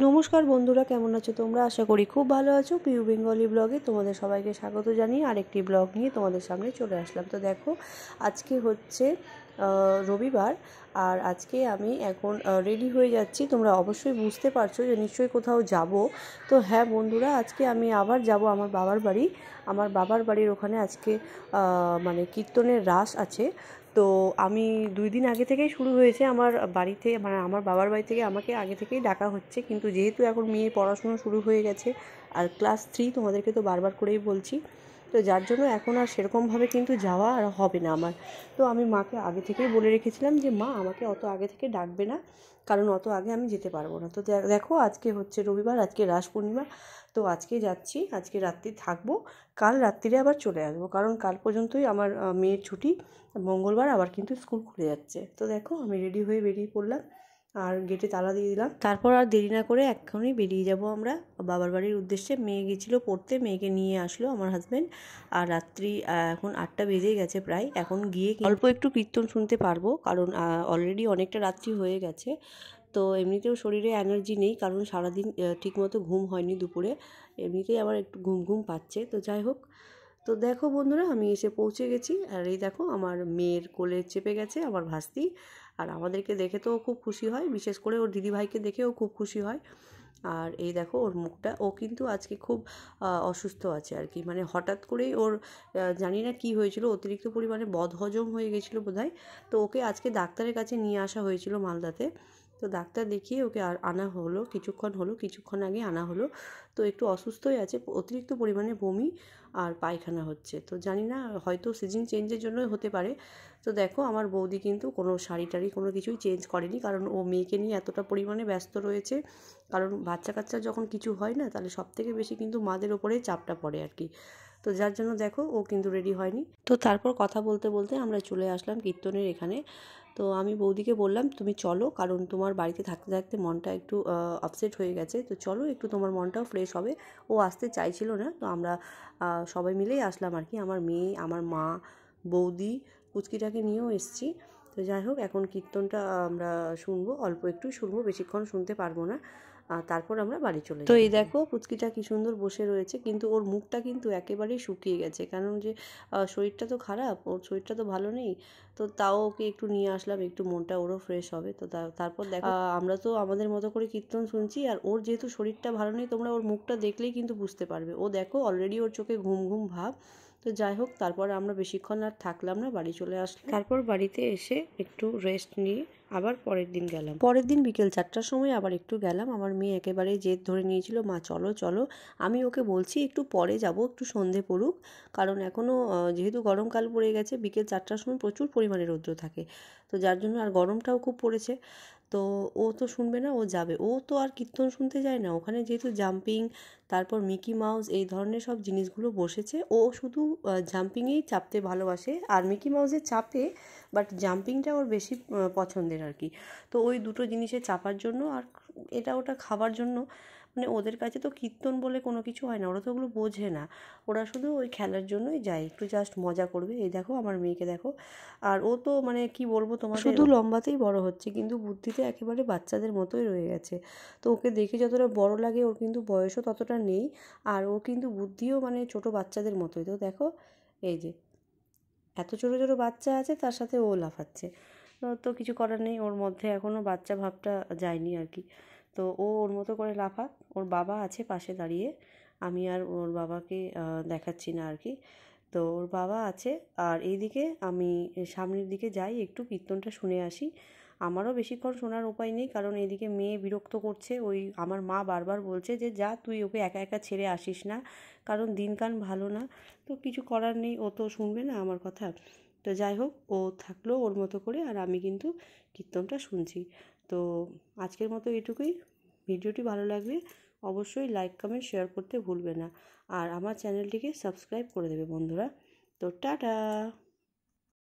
নমস্কার বন্ধুরা, কেমন আছো তোমরা? আশা করি খুব ভালো আছো। পিউ বেঙ্গলি ব্লগে তোমাদের সবাইকে স্বাগত জানিয়ে আরেকটি ব্লগ নিয়ে তোমাদের সামনে চলে আসলাম। তো দেখো, আজকে হচ্ছে রবিবার, আর আজকে আমি এখন রেডি হয়ে যাচ্ছি। তোমরা অবশ্যই বুঝতে পারছো যে নিশ্চয়ই কোথাও যাব। তো হ্যাঁ বন্ধুরা, আজকে আমি আবার যাব আমার বাবার বাড়ি। আমার বাবার বাড়ির ওখানে আজকে মানে কীর্তনের রাস আছে। তো আমি 2 দিন আগে থেকেই শুরু হয়েছে আমার বাড়িতে, মানে আমার বাবার বাড়ি থেকে আমাকে আগে থেকেই ডাকা হচ্ছে, কিন্তু যেহেতু এখন মেয়ের পড়াশোনা শুরু হয়ে গেছে আর ক্লাস 3, তোমাদেরকে তো বারবার করেই বলছি, তো যার জন্য এখন আর সেরকমভাবে কিন্তু যাওয়া আর হবে না আমার। তো আমি মাকে আগে থেকেই বলে রেখেছিলাম যে মা, আমাকে অত আগে থেকে ডাকবে না, কারণ অত আগে আমি যেতে পারবো না। তো দেখো, আজকে হচ্ছে রবিবার, আজকে রাস পূর্ণিমা। তো আজকে যাচ্ছি, আজকে রাত্রি থাকবো, কাল রাত্রিরে আবার চলে আসবো, কারণ কাল পর্যন্তই আমার মেয়ের ছুটি। মঙ্গলবার আবার কিন্তু স্কুল খুলে যাচ্ছে। তো দেখো, আমি রেডি হয়ে বেরিয়ে পড়লাম আর গেটে তালা দিয়ে দিলাম। তারপর আর দেরি না করে এক্ষুনি বেরিয়ে যাব আমরা বাবার বাড়ির উদ্দেশ্যে। মেয়ে গেছিলো পড়তে, মেয়েকে নিয়ে আসলো আমার হাজব্যান্ড। আর রাত্রি এখন 8টা বেজেই গেছে প্রায়। এখন গিয়ে অল্প একটু কীর্তন শুনতে পারবো, কারণ অলরেডি অনেকটা রাত্রি হয়ে গেছে। তো এমনিতেও শরীরে এনার্জি নেই, কারণ সারাদিন ঠিকমতো ঘুম হয়নি দুপুরে, এমনিতেই আবার একটু ঘুম ঘুম পাচ্ছে। তো যাই হোক, তো দেখো বন্ধুরা, আমি এসে পৌঁছে গেছি। আর এই দেখো, আমার মেয়ের কোলে চেপে গেছে আমার ভাস্তি। আর আমাদেরকে দেখে তো ও খুব খুশি হয়, বিশেষ করে ওর দিদিভাইকে দেখেও খুব খুশি হয়। আর এই দেখো ওর মুখটা, ও কিন্তু আজকে খুব অসুস্থ আছে আর কি, মানে হঠাৎ করেই ওর জানি না কি হয়েছিল, অতিরিক্ত পরিমাণে বদহজম হয়ে গেছিলো বোধহয়। তো ওকে আজকে ডাক্তারের কাছে নিয়ে আসা হয়েছিল মালদাতে। তো ডাক্তার দেখিয়ে ওকে আর আনা হলো, কিছুক্ষণ আগে আনা হলো। তো একটু অসুস্থই আছে, অতিরিক্ত পরিমাণে বমি আর পায়খানা হচ্ছে। তো জানি না, হয়তো সিজন চেঞ্জের জন্যই হতে পারে। তো দেখো, আমার বৌদি কিন্তু কোনো শাড়ি টাড়ি কোনো কিছুই চেঞ্জ করেনি, কারণ ও মেয়েকে নিয়ে এতটা পরিমাণে ব্যস্ত রয়েছে। কারণ বাচ্চা কাচ্চা যখন কিছু হয় না, তাহলে সবথেকে বেশি কিন্তু মাদের ওপরেই চাপটা পড়ে আর কি। তো যার জন্য দেখো, ও কিন্তু রেডি হয়নি। তো তারপর কথা বলতে বলতে আমরা চলে আসলাম কীর্তনের এখানে। তো আমি বৌদিকে বললাম, তুমি চলো, কারণ তোমার বাড়িতে থাকতে থাকতে মনটা একটু আপসেট হয়ে গেছে, তো চলো একটু, তোমার মনটাও ফ্রেশ হবে। ও আসতে চাইছিল না, তো আমরা সবাই মিলেই আসলাম আর কি। আমার মেয়ে, আমার মা, বৌদি, পুচকিটাকে নিয়েও এসেছি। তো যাই হোক, এখন কীর্তনটা আমরা শুনবো, অল্প একটু শুনবো, বেশিক্ষণ শুনতে পারবো না। তারপর আমরা বাড়ি চলে যাব। তো এই দেখো, পুচকিটা কি সুন্দর বসে রয়েছে, কিন্তু ওর মুখটা কিন্তু একেবারেই শুকিয়ে গেছে, কারণ যে শরীরটা তো খারাপ, ওর শরীরটা তো ভালো নেই। তো তাও ওকে একটু নিয়ে আসলাম, একটু মনটা ওরও ফ্রেশ হবে। তো তারপর দেখো, আমরা তো আমাদের মতো করে কীর্তন শুনছি, আর ওর যেহেতু শরীরটা ভালো নেই, তোমরা ওর মুখটা দেখলেই কিন্তু বুঝতে পারবে। ও দেখো, অলরেডি ওর চোখে ঘুম ঘুম ভাব। তো যাই হোক, তারপর আমরা বেশিক্ষণ আর থাকলাম না, বাড়ি চলে আসলাম। তারপর বাড়িতে এসে একটু রেস্ট নিয়ে আবার পরের দিন গেলাম। পরের দিন বিকেল 4টার সময় আবার একটু গেলাম। আমার মেয়ে একেবারেই জেদ ধরে নিয়েছিল, মা চলো চলো। আমি ওকে বলছি একটু পরে যাব, একটু সন্ধে পড়ুক, কারণ এখনও যেহেতু গরমকাল পড়ে গেছে, বিকেল 4টার সময় প্রচুর পরিমাণে রৌদ্র থাকে। তো যার জন্য, আর গরমটাও খুব পড়েছে। তো ও তো শুনবে না, ও যাবে। ও তো আর কীর্তন শুনতে যায় না, ওখানে যেহেতু জাম্পিং, তারপর মিকি মাউস, এই ধরনের সব জিনিসগুলো বসেছে। ও শুধু জাম্পিংয়েই চাপতে ভালোবাসে, আর মিকি মাউসে চাপে, বাট জাম্পিংটা ওর বেশি পছন্দের আর কি। তো ওই দুটো জিনিসে চাপার জন্য আর এটা ওটা খাবার জন্য, মানে ওদের কাছে তো কীর্তন বলে কোনো কিছু হয় না, ওরা তো ওগুলো বোঝে না। ওরা শুধু ওই খেলার জন্যই যায়, একটু জাস্ট মজা করবে। এই দেখো আমার মেয়েকে দেখো, আর ও তো মানে কি বলবো তোমাদের, শুধু লম্বাতেই বড় হচ্ছে, কিন্তু বুদ্ধিতে একেবারে বাচ্চাদের মতোই রয়ে গেছে। তো ওকে দেখে যতটা বড় লাগে, ওর কিন্তু বয়সও ততটা নেই, আর ওর কিন্তু বুদ্ধিও মানে ছোট বাচ্চাদের মতোই। তো দেখো, এই যে এত ছোটো ছোটো বাচ্চা আছে, তার সাথে ও লাফাচ্ছে। তো কিছু করার নেই, ওর মধ্যে এখনও বাচ্চা ভাবটা যায়নি আর কি। তো ও ওর মতো করে লাফাক। ওর বাবা আছে পাশে দাঁড়িয়ে, আমি আর ওর বাবাকে দেখাচ্ছি না আর কি। তো ওর বাবা আছে, আর এইদিকে আমি সামনের দিকে যাই, একটু কীর্তনটা শুনে আসি। আমারও বেশিক্ষণ শোনার উপায় নেই, কারণ এদিকে মেয়ে বিরক্ত করছে। ওই আমার মা বারবার বলছে যে যা, তুই ওকে একা একা ছেড়ে আসিস না, কারণ দিনকাল ভালো না। তো কিছু করার নেই, ও তো শুনবে না আমার কথা। তো যাই হোক, ও থাকলো ওর মতো করে, আর আমি কিন্তু কীর্তনটা শুনছি। তো আজকের মতো এটুকুই। ভিডিওটি ভালো লাগলে অবশ্যই লাইক, কমেন্ট, শেয়ার করতে ভুলবে না, আর আমার চ্যানেলটিকে সাবস্ক্রাইব করে দেবে বন্ধুরা। তো টাটা।